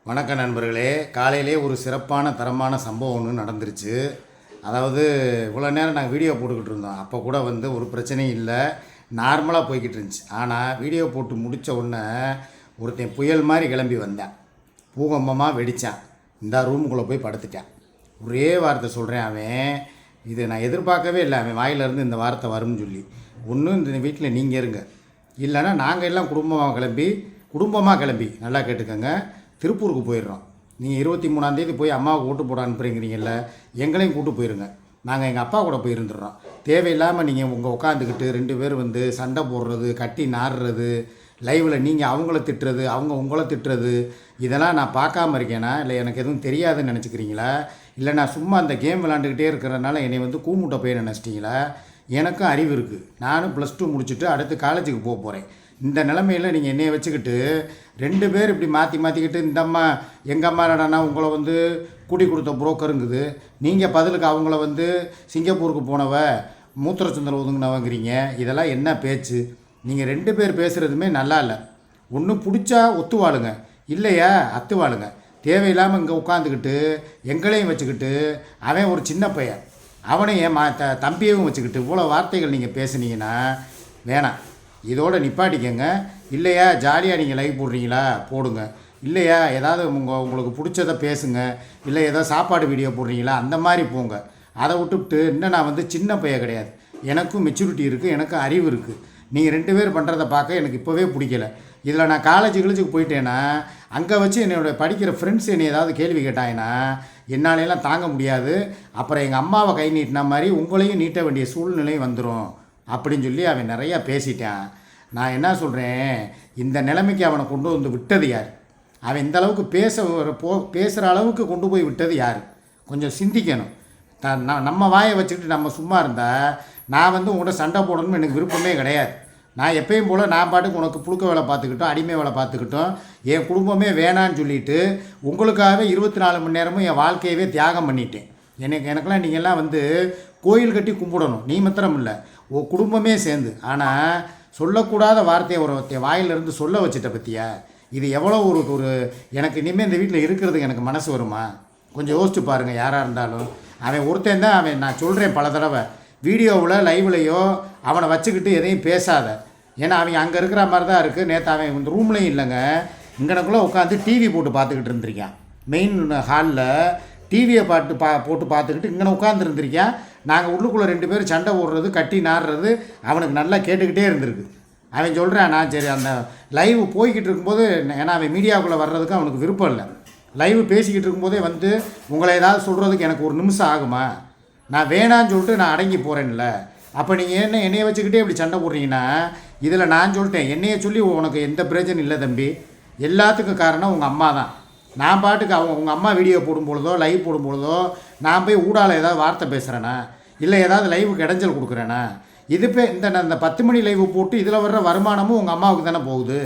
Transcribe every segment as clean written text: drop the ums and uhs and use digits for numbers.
வணக்க நண்பர்களே. காலையிலே ஒரு சிறப்பான தரமான சம்பவம் ஒன்று நடந்துருச்சு. அதாவது இவ்வளோ நேரம் நாங்கள் வீடியோ போட்டுக்கிட்டு இருந்தோம். அப்போ கூட ஒரு பிரச்சனையும் இல்லை, நார்மலாக போய்கிட்டு இருந்துச்சு. ஆனால் வீடியோ போட்டு முடித்த உடனே ஒருத்தன் புயல் மாதிரி கிளம்பி வந்தேன். பூகம்பமாக வெடித்தான். இந்த ரூமுக்குள்ளே போய் படுத்துட்டேன். ஒரே வார்த்தை சொல்கிறேன், அவன் இது நான் எதிர்பார்க்கவே இல்லை. அவன் வாயிலிருந்து இந்த வார்த்தை வரும்னு சொல்லி. ஒன்றும் இந்த வீட்டில் நீங்கள் இருங்க, இல்லைன்னா நாங்கள் எல்லாம் குடும்பமாக கிளம்பி நல்லா கேட்டுக்கோங்க, திருப்பூருக்கு போயிடுறோம். நீங்கள் 23ஆந்தேதி போய் அம்மாவுக்கு ஓட்டு போட அனுப்புகிறீங்கல்ல, எங்களையும் கூட்டு போயிருங்க. நாங்கள் எங்கள் அப்பா கூட போயிருந்துடுறோம். தேவையில்லாமல் நீங்கள் உட்காந்துக்கிட்டு 2 பேர் சண்டை போடுறது, கட்டி நாடுறது, லைவில் நீங்கள் அவங்கள திட்டுறது, அவங்க உங்களை திட்டுறது, இதெல்லாம் நான் பார்க்காம இருக்கேனா, இல்லை எனக்கு எதுவும் தெரியாதுன்னு நினச்சிக்கிறீங்களா, இல்லை நான் சும்மா அந்த கேம் விளாண்டுக்கிட்டே இருக்கிறதுனால என்னை கூமுட்டை போய் நினச்சிட்டிங்களா? எனக்கும் அறிவு இருக்குது. நானும் +2 முடிச்சுட்டு அடுத்து காலேஜுக்கு போக போகிறேன். இந்த நிலைமையில் நீங்கள் என்னையை வச்சுக்கிட்டு 2 பேர் இப்படி மாற்றிக்கிட்டு, இந்த அம்மா எங்கள் அம்மா என்னடானா உங்களை கூட்டி கொடுத்த புரோக்கருங்குது, நீங்கள் பதிலுக்கு அவங்கள சிங்கப்பூருக்கு போனவ மூத்திரச்சந்தில் ஒதுங்கினவங்கிறீங்க. இதெல்லாம் என்ன பேச்சு? நீங்கள் 2 பேர் பேசுகிறதுமே நல்லா இல்லை. ஒன்று பிடிச்சா ஒத்து வாழுங்க, இல்லையா அத்து வாழுங்க. தேவையில்லாமல் இங்கே உட்காந்துக்கிட்டு எங்களையும் வச்சுக்கிட்டு, அவன் ஒரு சின்ன பையன், அவனையும் தம்பியையும் வச்சுக்கிட்டு இவ்வளோ வார்த்தைகள் நீங்கள் பேசுனீங்கன்னா வேணாம். இதோட நிப்பாட்டிக்கங்க. இல்லையா ஜாலியாக நீங்கள் லைவ் போடுறீங்களா போடுங்க, இல்லையா ஏதாவது உங்களுக்கு பிடிச்சதை பேசுங்க, இல்லை ஏதோ சாப்பாடு வீடியோ போடுறீங்களா அந்த மாதிரி போங்க. அதை விட்டுவிட்டு இன்னும் நான் சின்ன பையன் கிடையாது, எனக்கும் மெச்சூரிட்டி இருக்குது, எனக்கும் அறிவு இருக்குது. நீங்கள் 2 பேர் பண்ணுறதை பார்க்க எனக்கு இப்போவே பிடிக்கல. இதில் நான் காலேஜுக்கு போயிட்டேன்னா அங்கே வச்சு என்னோடய படிக்கிற ஃப்ரெண்ட்ஸ் என்னை ஏதாவது கேள்வி கேட்டாங்கன்னா என்னாலெல்லாம் தாங்க முடியாது. அப்புறம் எங்கள் அம்மாவை கை நீட்டின மாதிரி உங்களையும் நீட்ட வேண்டிய சூழ்நிலை வந்துடும் அப்படின்னு சொல்லி அவன் நிறையா பேசிட்டான். நான் என்ன சொல்கிறேன், இந்த நிலைமைக்கு அவனை கொண்டு விட்டது யார்? அவன் இந்த அளவுக்கு பேசுகிற அளவுக்கு கொண்டு போய் விட்டது யார்? கொஞ்சம் சிந்திக்கணும். நம்ம வாயை வச்சுக்கிட்டு நம்ம சும்மா இருந்தால் நான் உங்கள்கிட்ட சண்டை போடணும்னு எனக்கு விருப்பமே கிடையாது. நான் எப்பயும் போல் நான் பாட்டுக்கு உனக்கு புழுக்க வேலை பார்த்துக்கிட்டோம், அடிமை வேலை பார்த்துக்கிட்டோம், என் குடும்பமே வேணான்னு சொல்லிவிட்டு உங்களுக்காகவே 24 மணி நேரமும் என் வாழ்க்கையவே தியாகம் பண்ணிட்டேன். எனக்கெல்லாம் நீங்கள்லாம் கோயில் கட்டி கும்பிடணும், நீ மாத்திரம் இல்லை, உன் குடும்பமே சேர்ந்து. ஆனால் சொல்லக்கூடாத வார்த்தையை ஒரு வாயிலிருந்து சொல்ல வச்சுட்ட பற்றியா? இது எவ்வளோ ஒரு எனக்கு இனிமேல் இந்த வீட்டில் இருக்கிறதுக்கு எனக்கு மனசு வருமா? கொஞ்சம் யோசிச்சு பாருங்கள். யாராக இருந்தாலும் அவன் ஒருத்தன் தான். நான் சொல்கிறேன் பல தடவை, வீடியோவில் லைவ்லையோ அவனை வச்சுக்கிட்டு எதையும் பேசாத. ஏன்னா அவங்க அங்கே இருக்கிற மாதிரி தான் இருக்குது. நேற்று அவன் இந்த ரூம்லையும் இல்லைங்க, இங்கனக்குள்ளே உட்காந்து டிவி போட்டு பார்த்துக்கிட்டு இருந்திருக்கான். மெயின் ஹாலில் டிவியை போட்டு பார்த்துக்கிட்டு இங்கே உட்காந்துருந்துருக்கான். நாங்கள் உள்ளுக்குள்ளே 2 பேர் சண்டை ஓடுறது, கட்டி நாடுறது அவனுக்கு நல்லா கேட்டுக்கிட்டே இருந்திருக்கு. அவன் சொல்கிறான், நான் சரி அந்த லைவ் போய்கிட்டு இருக்கும்போது, ஏன்னா அவன் மீடியாவுக்குள்ளே வர்றதுக்கு அவனுக்கு விருப்பம் இல்லை. லைவ் பேசிக்கிட்டு இருக்கும்போதே உங்களை ஏதாவது சொல்கிறதுக்கு எனக்கு ஒரு நிமிஷம் ஆகுமா? நான் வேணான்னு சொல்லிட்டு நான் அடங்கி போகிறேன்ல. அப்போ நீங்கள் என்னையை வச்சுக்கிட்டே இப்படி சண்டை போடுறீங்கன்னா, இதில் நான் சொல்லிட்டேன், என்னையை சொல்லி உனக்கு எந்த பிரச்சனையும் இல்லை தம்பி. எல்லாத்துக்கும் காரணம் உங்கள் அம்மா தான். நான் பாட்டுக்கு உங்கள் அம்மா வீடியோ போடும்பொழுதோ லைவ் போடும்பொழுதோ நான் போய் ஊடால ஏதாவது வார்த்தை பேசுகிறேன்னா, இல்லை ஏதாவது லைவுக்கு இடைஞ்சல் கொடுக்குறேன்னா, இந்த 10 மணி லைவ் போட்டு இதில் வர்ற வருமானமும் உங்கள் அம்மாவுக்கு தானே போகுது.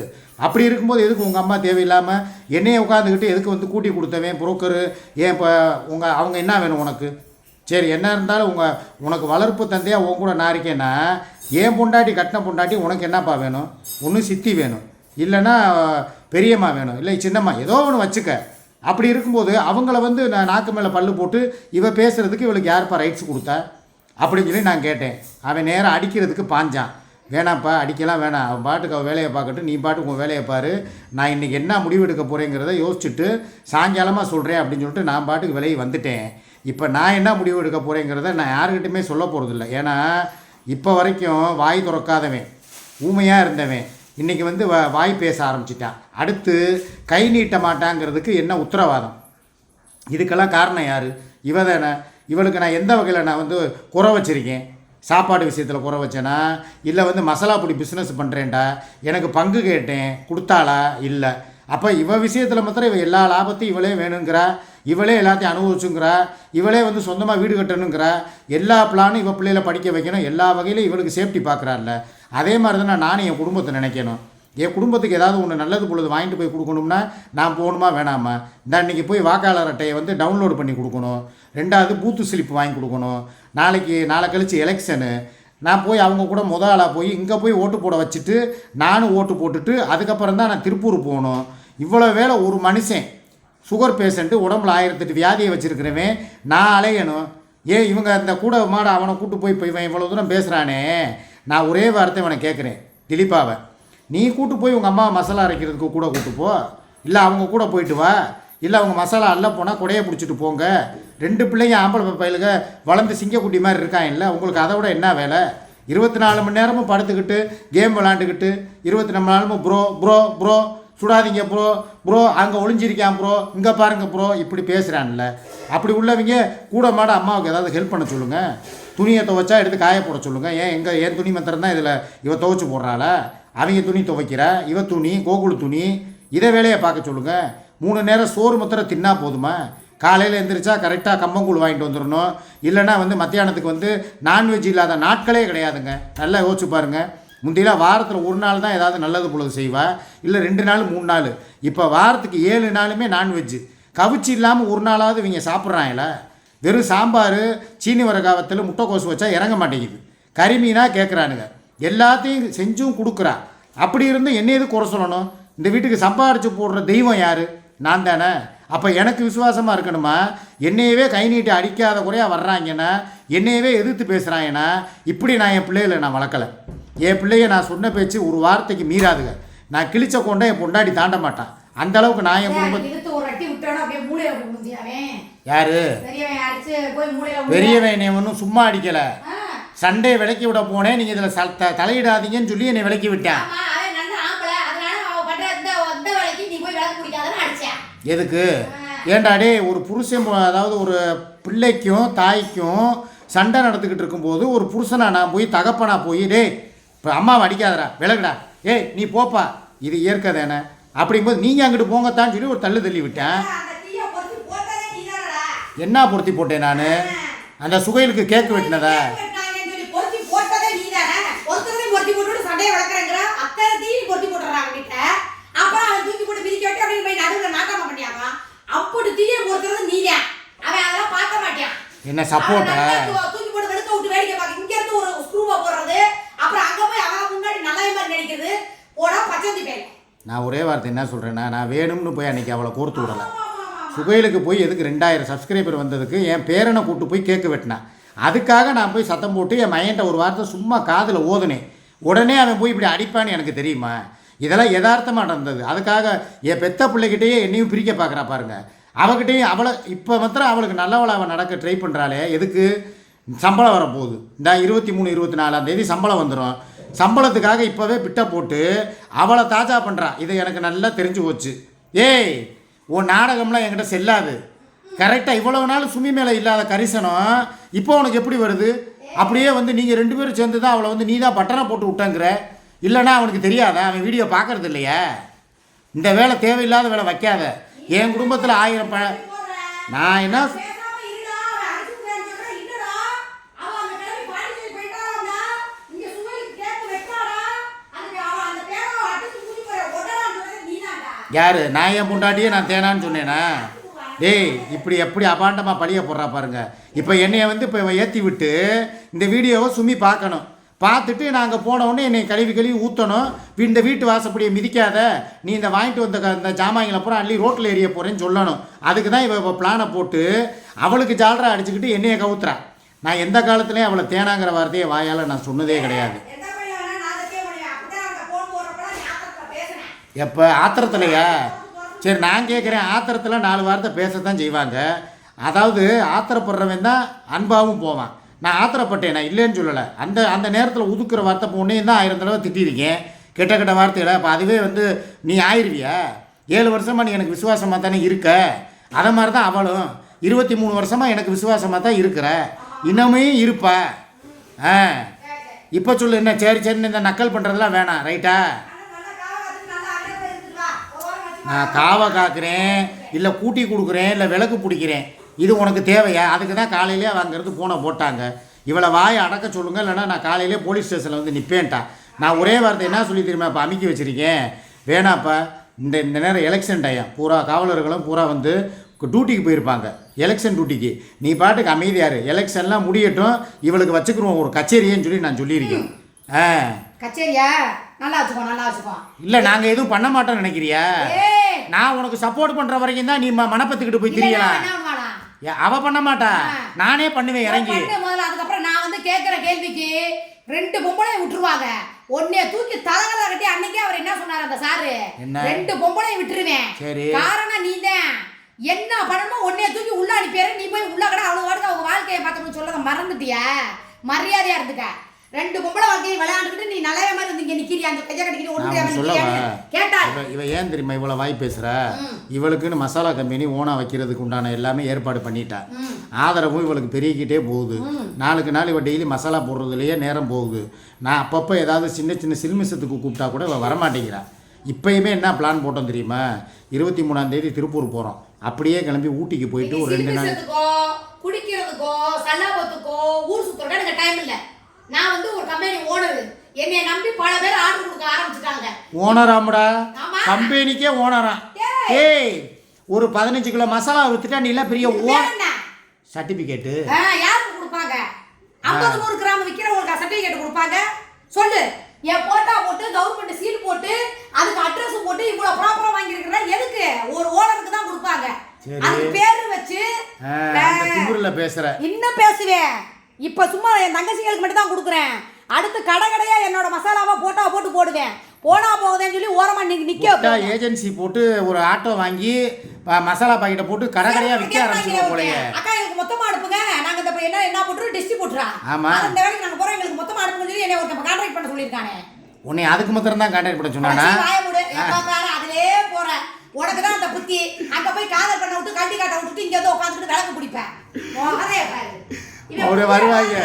அப்படி இருக்கும்போது எதுக்கு உங்கள் அம்மா தேவையில்லாமல் என்னையை உட்காந்துக்கிட்டு எதுக்கு கூட்டி கொடுத்தவன் புரோக்கரு? ஏன் இப்போ அவங்க என்ன வேணும் உனக்கு? சரி, என்ன இருந்தாலும் உனக்கு வளர்ப்பு தந்தையாக உன் கூட நான் இருக்கேன்னா, ஏன் பொண்டாட்டி கட்டின பொண்டாட்டி உனக்கு என்னப்பா வேணும்? ஒன்று சித்தி வேணும், இல்லைன்னா பெரியம்மா வேணும், இல்லை சின்னம்மா, ஏதோ ஒன்று வச்சுக்க. அப்படி இருக்கும்போது அவங்கள நான் நாக்கு மேலே பல்லு போட்டு இவ பேசுகிறதுக்கு இவளுக்கு யாருப்பா ரைட்ஸ் கொடுத்தா அப்படின்னு சொல்லி நான் கேட்டேன். அவன் நேரம் அடிக்கிறதுக்கு பாஞ்சான். வேணாம்ப்பா, அடிக்கலாம் வேணாம், அவன் பாட்டுக்கு அவள் வேலையை பார்க்கட்டும், நீ பாட்டுக்கு உன் வேலையை பாரு, நான் இன்றைக்கி என்ன முடிவு எடுக்க போகிறேங்கிறத யோசிச்சுட்டு சாயங்காலமாக சொல்கிறேன் அப்படின்னு சொல்லிட்டு நான் பாட்டுக்கு விலையை வந்துட்டேன். இப்போ நான் என்ன முடிவு எடுக்க போகிறேங்கிறத நான் யாருக்கிட்டையுமே சொல்ல போகிறதில்ல. ஏன்னா இப்போ வரைக்கும் வாய் திறக்காதவன், ஊமையாக இருந்தவன், இன்றைக்கி வாய் பேச ஆரம்பிச்சிட்டான். அடுத்து கை நீட்ட மாட்டாங்கிறதுக்கு என்ன உத்தரவாதம்? இதுக்கெல்லாம் காரணம் யார்? இவ தானே. இவளுக்கு நான் எந்த வகையில் நான் குறை வச்சுருக்கேன்? சாப்பாடு விஷயத்தில் குறை வச்சேனா, இல்லை மசாலா பொடி பிஸ்னஸ் பண்ணுறேன்டா, எனக்கு பங்கு கேட்டேன் கொடுத்தாளா? இல்லை. அப்போ இவ விஷயத்தில் மாத்திரம் இவ எல்லா லாபத்தையும் இவளே வேணுங்கிறா, இவளே எல்லாத்தையும் அனுபவிச்சுங்கிறா, இவளே சொந்தமாக வீடு கட்டணுங்கிறா, எல்லா பிளானும் இவ பிள்ளைகளை படிக்க வைக்கணும், எல்லா வகையிலும் இவளுக்கு சேஃப்டி பார்க்குறாள்ல. அதே மாதிரி தான் நானும் என் குடும்பத்தை நினைக்கணும். என் குடும்பத்துக்கு ஏதாவது ஒன்று நல்லது பொழுது வாங்கிட்டு போய் கொடுக்கணும்னா நான் போகணுமா வேணாமா? இந்த அன்றைக்கி போய் வாக்காளர் அட்டையை டவுன்லோடு பண்ணி கொடுக்கணும், 2வது பூத்து ஸ்லிப் வாங்கி கொடுக்கணும், நாளை கழித்து எலெக்ஷனு, நான் போய் அவங்க கூட ஆளாக போய் இங்கே போய் ஓட்டு போட வச்சுட்டு நானும் ஓட்டு போட்டுட்டு அதுக்கப்புறம் தான் நான் திருப்பூர் போகணும். இவ்வளோ வேலை ஒரு மனுஷன் சுகர் பேஷண்ட்டு, உடம்புல 1008 வியாதியை வச்சுருக்கிறவன் நான் அலையணும். ஏன் இவங்க அந்த கூட மாட அவனை கூட்டு போய் இப்போ இவன் இவ்வளோ தூரம் பேசுகிறானே, நான் ஒரே வார்த்தை இவனை கேட்குறேன், திலீப்பாவை, நீ கூட்டு போய் உங்கள் அம்மா மசாலா அரைக்கிறதுக்கு கூட கூட்டு போ, இல்லை அவங்க கூட போயிட்டு வா, இல்லை அவங்க மசாலா அல்ல போனால் கொடையை பிடிச்சிட்டு போங்க. 2 பிள்ளைங்க ஆம்பளை பையலுங்க வளர்ந்து சிங்கக்குட்டி மாதிரி இருக்கான். இல்லை உங்களுக்கு அதை விட என்ன வேலை? 24 மணி நேரமும் படுத்துக்கிட்டு கேம் விளாண்டுக்கிட்டு 24 மணி நேரமும் ப்ரோ ப்ரோ ப்ரோ சுடாதீங்க ப்ரோ ப்ரோ அங்கே ஒளிஞ்சிருக்கான் ப்ரோ இங்கே பாருங்கள் ப்ரோ இப்படி பேசுகிறான்ல. அப்படி உள்ளவங்க கூட மாட அம்மாவுக்கு ஏதாவது ஹெல்ப் பண்ண சொல்லுங்கள். துணியை துவைச்சா எடுத்து காய போட சொல்லுங்கள். என் துணி மாத்திரம் தான் இதில் இவ துவைச்சி போடுறாள, அவங்க துணி துவைக்கிற, இவ துணி கோகுல் துணி, இதை வேலையை பார்க்க சொல்லுங்கள். 3 நேரம் சோறு மாத்திரம் தின்னா போதுமா? காலையில் எழுந்திரிச்சா கரெக்டாக கம்பங்கூழ் வாங்கிட்டு வந்துடணும். இல்லைனா மத்தியானத்துக்கு நான்வெஜ் இல்லாத நாட்களே கிடையாதுங்க. நல்லா யோசிச்சு பாருங்கள். முந்தியெல்லாம் வாரத்தில் 1 நாள் தான் ஏதாவது நல்லது பொழுது செய்வா, இல்லை 2 நாள் 3 நாள். இப்போ வாரத்துக்கு 7 நாளுமே நான்வெஜ்ஜு. கவிச்சி இல்லாமல் 1 நாளாவது இவங்க சாப்பிட்றாங்கள. வெறும் சாம்பார் சீனி வரகாவத்தில் முட்டைக்கோசு வச்சா இறங்க மாட்டேங்குது. கறிமீனாக கேட்குறானுங்க. எல்லாத்தையும் செஞ்சும் கொடுக்குறா. அப்படி இருந்து என்ன எது குறை சொல்லணும்? இந்த வீட்டுக்கு சம்பாரித்து போடுற தெய்வம் யார்? நான் தானே. அப்போ எனக்கு விசுவாசமாக இருக்கணுமா? என்னையவே கை நீட்டி அடிக்காத குறையாக வர்றாங்கன்னா, என்னையவே எதிர்த்து பேசுகிறாங்கன்னா, இப்படி நான் என் பிள்ளைகளை நான் வளர்க்கலை. என் பிள்ளைய நான் சொன்ன பேச்சு ஒரு வார்த்தைக்கு மீறாதுங்க. நான் கிழிச்ச கொண்டே என் பொண்டாடி தாண்ட மாட்டான். அந்த அளவுக்கு நான் என் குடும்பம். யாரு பெரியவன்? என்னை ஒன்றும் சும்மா அடிக்கலை. சண்டே விலக்கி விட போனேன். நீங்கள் இதில் தலையிடாதீங்கன்னு சொல்லி என்னை விலக்கி விட்டேன். எதுக்கு? ஏண்டாடே ஒரு புருஷன், அதாவது ஒரு பிள்ளைக்கும் தாய்க்கும் சண்டை நடந்துக்கிட்டு இருக்கும்போது ஒரு புருஷனா நான் போய் தகப்பனா போய் டே இப்போ அம்மாவை அடிக்காதடா விலகுடா, ஏய் நீ போப்பா, இது இயற்கை தானே. அப்படிங்கும்போது நீங்கள் அங்கிட்டு போங்கத்தான் சொல்லி ஒரு தள்ளி விட்டேன். என்ன பொருத்தி போட்டேன் நான்? அந்த சுகைலுக்கு கேக்கு வெட்டினதா? என்ன சப்போர்ட்டா? நான் ஒரே வார்த்தை என்ன சொல்கிறேன்னா, நான் வேணும்னு போய் அன்றைக்கி அவளை கோர்த்து விடலை. சுகைலுக்கு போய் எதுக்கு 2000 சப்ஸ்கிரைபர் வந்ததுக்கு என் பேரனை கூப்பிட்டு போய் கேக்கு வெட்டினேன். அதுக்காக நான் போய் சத்தம் போட்டு என் மையன்ட்ட ஒரு வார்த்தை சும்மா காதில் ஓதுனேன். உடனே அவன் போய் இப்படி அடிப்பான்னு எனக்கு தெரியுமா? இதெல்லாம் யதார்த்தமாக நடந்தது. அதுக்காக என் பெத்த பிள்ளைகிட்டேயே என்னையும் பிரிக்க பார்க்குறா பாருங்க. அவகிட்டையும் அவளை இப்போ மாத்திரம் அவளுக்கு நல்லவளாக நடக்க ட்ரை பண்ணுறாளே. எதுக்கு? சம்பளம் வரப்போகுது. இந்த 23 24ஆம் தேதி சம்பளம் வந்துடும். சம்பளத்துக்காக இப்போவே பிட்டை போட்டு அவளை தாஜா பண்ணுறா. இதை எனக்கு நல்லா தெரிஞ்சு போச்சு. ஏய் உன் நாடகம்லாம் என்கிட்ட செல்லாது. கரெக்டாக இவ்வளவு நாள் சுமி மேலே இல்லாத கரிசனம் இப்போ உனக்கு எப்படி வருது? அப்படியே நீங்கள் 2 பேரும் சேர்ந்து தான் அவளை நீ தான் பட்டனை போட்டு விட்டங்கிற. இல்லைன்னா அவனுக்கு தெரியாதா? அவன் வீடியோ பார்க்கறது இல்லையா? இந்த வேலை தேவையில்லாத வேலை வைக்காத. என் குடும்பத்தில் 1000 நான் என்ன யார்? நான் என் பொண்டாட்டியே நான் தேனான்னு சொன்னேனா? டேய் இப்படி எப்படி அபாண்டமாக பழிய போடுறா பாருங்க. இப்போ என்னைய இப்போ ஏற்றி விட்டு இந்த வீடியோவை சுமி பார்க்கணும். பார்த்துட்டு நாங்கள் போனவுடனே என்னை கழுவி ஊற்றணும். இந்த வீட்டு வாசப்படியை மிதிக்காத, நீ இந்த வாங்கிட்டு வந்த இந்த ஜாமான்களை அப்புறம் அள்ளி ரோட்டில் எறிய போகிறேன்னு சொல்லணும். அதுக்கு தான் இவ பிளானை போட்டு அவளுக்கு ஜாலரா அடிச்சுக்கிட்டு என்னையை கவுத்துறா. நான் எந்த காலத்துலேயும் அவளை தேனாங்கிற வார்த்தையை வாயால் நான் சொன்னதே கிடையாது. எப்போ? ஆத்திரத்துலையா? சரி நான் கேட்குறேன். ஆத்திரத்தில் 4 வார்த்தை பேசத்தான் செய்வாங்க. அதாவது ஆத்திரப்படுறவன் தான் அன்பாகவும் போவான். நான் ஆத்திரப்பட்டேன், நான் இல்லைன்னு சொல்லலை. அந்த நேரத்தில் உதுக்குற வார்த்தை பொண்ணையும் தான் 1000 தடவை திட்டிருக்கேன். கெட்ட வார்த்தைகளை. அப்போ அதுவே நீ ஆயிடுவியா? 7 வருஷமாக நீ எனக்கு விசுவாசமாக தானே இருக்க. அதை மாதிரி தான் அவளும் 23 வருஷமாக எனக்கு விசுவாசமாக தான் இருக்கிற. இன்னமே இருப்பா. இப்போ சொல்லு என்ன? சரின்னு இந்த நக்கல் பண்ணுறதுலாம் வேணாம், ரைட்டா? நான் காவை காக்கிறேன், இல்லை கூட்டி கொடுக்குறேன், இல்லை விளக்கு பிடிக்கிறேன், இது உனக்கு தேவையா? அதுக்கு தான் காலையிலே அங்கேருந்து ஃபோனை போட்டாங்க. இவளை வாயை அடக்க சொல்லுங்கள், இல்லைனா நான் காலையிலே போலீஸ் ஸ்டேஷனில் நிற்பேன்ட்டா. நான் ஒரே வார்த்தை என்ன சொல்லி தெரியுமா? இப்போ அமைக்கி வச்சுருக்கேன். வேணாப்பா, இந்த நேரம் எலெக்ஷன் டைம், பூரா காவலர்களும் பூரா டியூட்டிக்கு போயிருப்பாங்க, எலெக்ஷன் டியூட்டிக்கு. நீ பாட்டுக்கு அமைதியாரு, எலெக்ஷன்லாம் முடியட்டும், இவளுக்கு வச்சுக்கிறோம் ஒரு கச்சேரியன்னு சொல்லி நான் சொல்லியிருக்கேன். கச்சேரியா? நல்லா வச்சுக்கோ. இல்ல நாங்க எதுவும் பண்ண மாட்டோம்னு நினைக்கிறியா? ஏய், நான் உனக்கு சப்போர்ட் பண்ற வரைக்கும் தான் நீ மனப்பத்துக்கிட்டு போய் தெரியலாம். என்ன பண்ணுவானா? அவ பண்ண மாட்டா, நானே பண்ணுவேன் இறங்கி. முதல்ல அதுக்கப்புறம் நான் வந்து கேட்கிற கேள்விக்கு 2 பொம்பளையும் விட்டுருவாங்க. உன்னைய தூக்கி தலகல கட்டி அன்னைக்கே அவர் என்ன சொன்னார் அந்த சாரு? 2 பொம்பளையும் விட்டுருவேன். காரணம் நீதான். என்ன பண்ணணுமோ உன்னைய தூக்கி உள்ள அனுப்பியாரு. நீ போய் உள்ள கடை அவ்வளவு வாடுக்கு அவங்க வாழ்க்கையை பார்த்துக்கணும்னு சொல்லத மறந்துட்டியா? மரியாதையா இருந்துக்க. 2 பொம்பளை வாழ்க்கையை விளையாண்டுக்கிட்டு நீ நல்லவே மாதிரி வந்து இங்க நிக்கிறியா? அந்த கையை கட்டிக்கிட்டு கேட்டா இவ ஏன் தெரியுமா இவ்வளவு வாய் பேசுற? இவளுக்குன்னு மசாலா கம்பெனி ஓனா வைக்கிறதுக்கு உண்டான எல்லாமே ஏற்பாடு பண்ணிட்டா. ஆதரவும் இவளுக்கு பெருகிக்கிட்டே போகுது. நாளுக்கு நாள் இவ டெய்லி மசாலா போடுறதுலயே நேரம் போகுது. நான் அப்பப்போ ஏதாவது சின்ன சின்ன சில்மிசத்துக்கு கூப்பிட்டா கூட இவ வரமாட்டேங்கிறா. இப்பயுமே என்ன பிளான் போட்டோம் தெரியுமா? 23ஆம் தேதி திருப்பூர் போகிறோம். அப்படியே கிளம்பி ஊட்டிக்கு போயிட்டு ஒரு 2 நாள் குடிக்கிறதுக்கோ சல்லாபத்துக்கோ ஊர் சுத்தோட எனக்கு டைம் இல்லை. நான் வந்து ஒரு கம்பெனி ஓனர். என்னைய நம்பி பல பேர் ஆர்டர் கொடுக்க ஆரம்பிச்சுட்டாங்க. ஓனராமடா? கம்பெனிக்கே ஓனரா? ஏய், ஒரு 15 கிலோ மசாலா வித்துட்டா நீ எல்லாம் பெரிய சர்டிபிகேட் யாருக்கு கொடுப்பாங்க? 50-100 கிராம் விற்கிறவங்களுக்கு சர்டிபிகேட் கொடுப்பாங்க. சொல்லு. என் போட்டா போட்டு கவர்மெண்ட் சீல் போட்டு அதுக்கு அட்ரஸ் போட்டு இவ்வளவு ப்ராப்பரா வாங்கி இருக்கற எதுக்கு? ஒரு ஓனருக்கு தான் கொடுப்பாங்க. அதுக்கு பேரு வச்சு திமிருல பேசுற. இன்னும் பேசுவேன். இப்ப சும்மா என் தங்கச்சிகளுக்கு மட்டும் தான் கொடுக்குறேன். அடுத்து கடையா என்னோட மசாலாவா போட்டு போடுவேன். போனா போகுதேன்னு சொல்லி ஓரமா நிக்க ஏஜென்சி போட்டு ஒரு ஆட்டோ வாங்கி மசாலா பாக்கெட்டை போட்டு கடையா விற்க ஆரம்பிச்சிருவோம் போலயே. அக்கா எனக்கு மொத்தமா அனுப்புங்க. நாங்க இந்த என்ன போட்டு டிஸ்ட்ரிபியூட்டரா? ஆமா, அந்த வேலைக்கு நாங்க போறோம். எங்களுக்கு மொத்தமா அனுப்புங்க சொல்லி என்னை ஒரு கான்ட்ராக்ட் பண்ண சொல்லிருக்கானே. உன்னை அதுக்கு மாத்திரம் தான் கான்ட்ராக்ட் பண்ண சொன்னானா? அதிலே போற உனக்கு தான் அந்த புத்தி. அங்க போய் காதல் பண்ண விட்டு கட்டி காட்ட விட்டுட்டு இங்க வந்து உட்காந்துட்டு விளக்கு பிடிப்பேன். அவரு வருவாங்க.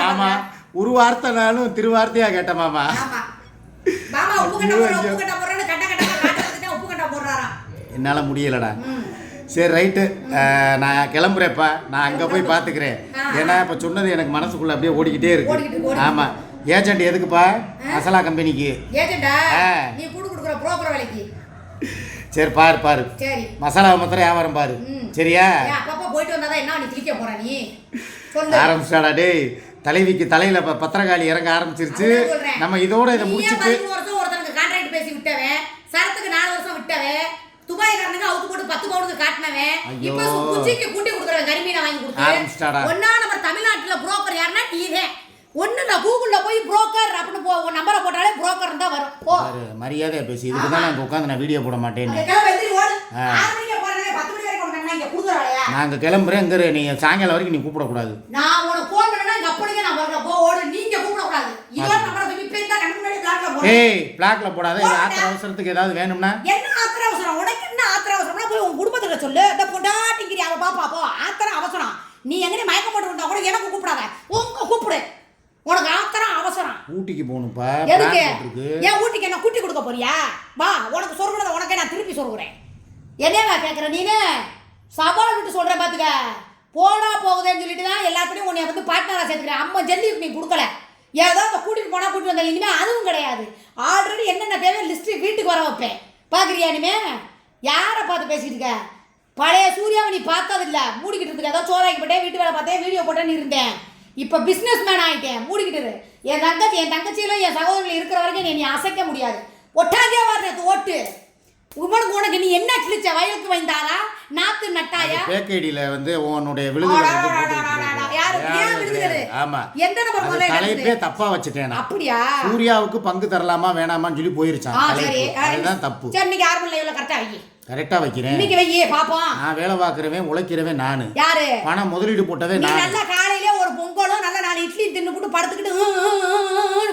மாமா ஒரு வார்த்தைனாலும் திருவார்த்தையா கேட்ட மாமா. என்னால முடியலடா. சரி ரைட்டு, நான் கிளம்புறேப்பா. நான் அங்கே போய் பார்த்துக்கிறேன். ஏன்னா இப்போ சொன்னது எனக்கு மனசுக்குள்ள அப்படியே ஓடிக்கிட்டே இருக்கு. ஆமாம், ஏஜென்ட் எதுக்குப்பா? மசாலா கம்பெனிக்கு. சரி பாரு மசாலாவை மாத்திரம் வியாபாரம் பாரு. சரியா? ஆரம்பிச்சாடா டேய். தலைவிக்கு தலையில பத்திரகாளி இறங்க ஆரம்பிச்சிருச்சு. நம்ம இதோட இதை முடிச்சுட்டு ஒருத்தனுக்கு கான்ட்ராக்ட் பேசி விட்டவன், சரத்துக்கு 4 வருஷம் விட்டவன், துபாய்காரனுக்கு அவுத்து போட்டு 10 பவுனுக்கு காட்டினவன், இப்போ குச்சிக்கு கூட்டி கொடுக்குறவன், கரிமீனை வாங்கி கொடுத்து ஒன்னா நம்ம தமிழ்நாட்டுல புரோக்கர் யாருன்னா நீதான். ஒண்ணுல கூகுள்ல போய் புரோக்கர் அப்படின்னு நம்பரை போட்டாலே புரோக்கர் தான் வரும். போ மரியாதையா பேசி. இதுக்கு தான் நான் உட்காந்து நான் வீடியோ போட மாட்டேன்னு. நாங்க கிளம்புறேன். நீ சாயங்காலம் வரைக்கும் நீ கூப்பிடக்கூடாது. நான் உனக்கு போன் பண்ணா எங்க அப்பனுக்கு நான் வரல. போ ஓடு. நீங்க கூப்பிடக்கூடாது. இதோட நம்பரை போய் இப்ப இந்த கண்ணு முன்னாடி பிளாக்ல போடு. ஏய், பிளாக்ல போடாத. இது ஆத்திர அவசரத்துக்கு ஏதாவது வேணும்னா? என்ன ஆத்திர அவசரம்? உனக்கு என்ன ஆத்திர அவசரம்னா போய் உன் குடும்பத்துக்கு சொல்லு. இந்த பொண்டாட்டிங்கிரி அவ பாப்பா போ. ஆத்திர அவசரம். நீ எங்கனே மயக்கம் போட்டு இருந்தா கூட எனக்கு கூப்பிடாத. உங்க கூப்பிடு. உனக்கு ஆத்திரம் அவசரம். ஊட்டிக்கு போகணும்ப்பா. எதுக்கு? ஏன் ஊட்டிக்கு என்ன கூட்டி கொடுக்க போறியா? வா, உனக்கு சொர்க்குறத உனக்கே நான் திருப்பி சொல்றேன். என்னவா கேட்குற நீனு? சவால் விட்டு சொல்கிறேன் பார்த்துக்க. போனா போகுதுன்னு சொல்லிட்டு தான் எல்லாத்துலேயும் உன்னை வந்து பார்ட்னராக சேர்த்துக்கிறேன். அம்மா ஜல்லிக்கு நீ கொடுக்கல. ஏதோ அந்த கூட்டிகிட்டு போனால் கூட்டிட்டு வந்தேன். இனிமேல் அதுவும் கிடையாது. ஆல்ரெடி என்னென்ன தேவை லிஸ்ட்டு வீட்டுக்கு வர வைப்பேன். பார்க்குறியா? இனிமேல் யாரை பார்த்து பேசிட்டு இருக்க? பழைய சூர்யாவை நீ பார்த்ததில்ல. மூடிக்கிட்டு இருக்க. ஏதோ சோறாக்கி போட்டேன், வீட்டு வேலை பார்த்தேன், வீடியோ போட்டேன்னு இருந்தேன். இப்போ பிஸ்னஸ் மேன் ஆகிட்டேன். மூடிக்கிட்டு. என் தங்கச்சியிலும் என் சகோதரில் இருக்கிற வரைக்கும் நீ அசைக்க முடியாது. ஒட்டாங்கே வர்றது ஓட்டு. உனக்கு நீ என்ன கிழிச்ச? வயலுக்கு வைந்தாரா? நாத்து நட்டாயா? பேக்கேடியில வந்து உன்னுடைய விழுதுகள் தலைப்பே தப்பா வச்சுட்டேன். அப்படியா? சூர்யாவுக்கு பங்கு தரலாமா வேணாமான்னு சொல்லி போயிருச்சான். அதுதான் தப்பு. சரி, நீங்க யாரும் இல்ல, கரெக்டா வை. கரெக்டா வைக்கிறேன். இன்னைக்கு வையே பாப்போம். நான் வேலை பார்க்கறவன், உழைக்கிறவன் நானு. யாரு? பணம் முதலீடு போட்டவே நான். நல்லா காலையில ஒரு பொங்கலும் நல்ல 4 இட்லி தின்னுட்டு படுத்துக்கிட்டு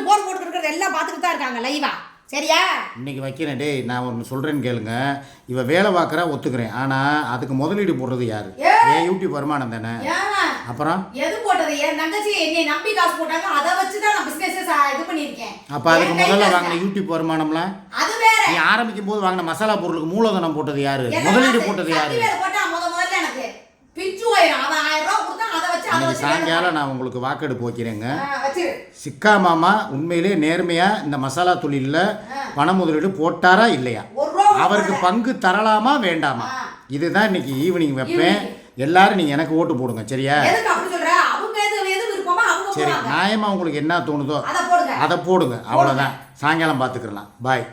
போட்டு இருக்கிறது எல்லாம் பார்த்துக்கிட்டு தான் இருக்காங்க லைவா. சரியா? இன்னைக்கு வைக்கிறேன். டேய், நான் ஒன்று சொல்கிறேன்னு கேளுங்க. இவ வேலை பார்க்குறா ஒத்துக்கிறேன். ஆனால் அதுக்கு முதலீடு போடுறது யாரு? ஏன் யூடியூப் வருமானம் தானே. அப்புறம் எது போட்டது? என் தங்கச்சி என்னை நம்பி காசு போட்டாங்க. அதை வச்சு தான் நான் பிஸ்னஸ் இது பண்ணியிருக்கேன். அப்போ அதுக்கு முதல்ல வாங்கின யூடியூப் வருமானம்லாம் அது வேற. நீ ஆரம்பிக்கும் போது வாங்கின மசாலா பொருளுக்கு மூலதனம் போட்டது யாரு? முதலீடு போட்டது யாரு? முதல்ல எனக்கு பிச்சு ஆயிரும். அவன் 1000 ரூபா கொடுத்தா அதை வச்சு சாயங்காலம் நான் உங்களுக்கு வாக்கெடுப்பு வைக்கிறேங்க. சிக்கா மாமா உண்மையிலே நேர்மையா இந்த மசாலா தொழிலில் பண முதலீடு போட்டாரா இல்லையா? அவருக்கு பங்கு தரலாமா வேண்டாமா? இதுதான் இன்னைக்கு ஈவினிங் வைப்பேன். எல்லாரும் நீங்க எனக்கு ஓட்டு போடுங்க. சரியா? சரி, நியாயமா உங்களுக்கு என்ன தோணுதோ அதை போடுங்க அவ்வளோதான். சாயங்காலம் பார்த்துக்கலாம். பாய்.